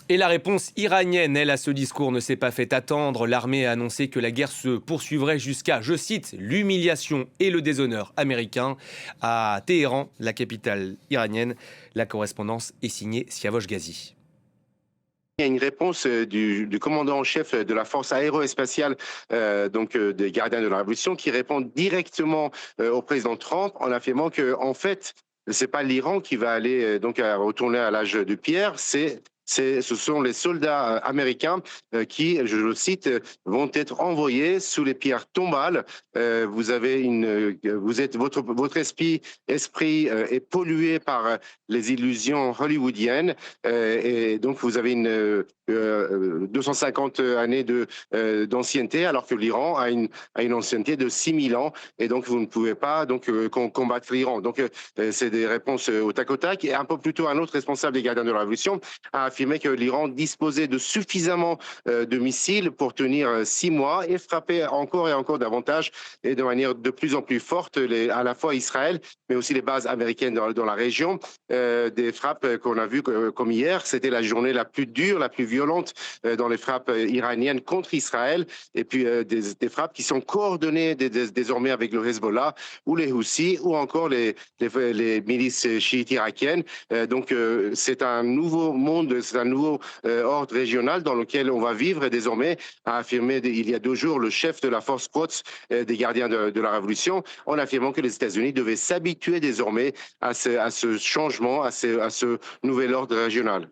Et la réponse iranienne, elle, à ce discours ne s'est pas fait attendre. L'armée a annoncé que la guerre se poursuivrait jusqu'à, je cite, l'humiliation et le déshonneur américain. À Téhéran, la capitale iranienne, la correspondance est signée Siavosh Ghazi. Il y a une réponse du commandant en chef de la force aérospatiale des gardiens de la Révolution qui répond directement au président Trump en affirmant que en fait c'est pas l'Iran qui va aller retourner à l'âge de pierre, ce sont les soldats américains qui, je le cite, vont être envoyés sous les pierres tombales. Votre esprit est pollué par les illusions hollywoodiennes et donc vous avez 250 années d'ancienneté, alors que l'Iran a une ancienneté de 6000 ans, et donc vous ne pouvez pas combattre l'Iran. Donc c'est des réponses au tac au tac. Et un peu plus tôt, un autre responsable des gardiens de la Révolution a affirmé que l'Iran disposait de suffisamment de missiles pour tenir 6 mois et frapper encore et encore davantage et de manière de plus en plus forte à la fois Israël, mais aussi les bases américaines dans la région. Des frappes qu'on a vues comme hier, c'était la journée la plus dure, la plus violente dans les frappes iraniennes contre Israël, et puis des frappes qui sont coordonnées désormais avec le Hezbollah ou les Houthis ou encore les milices chiites irakiennes. C'est un nouveau monde, c'est un nouveau ordre régional dans lequel on va vivre désormais, a affirmé il y a 2 jours le chef de la force Quds des gardiens de la Révolution, en affirmant que les États-Unis devaient s'habituer désormais à ce changement, à ce nouvel ordre régional.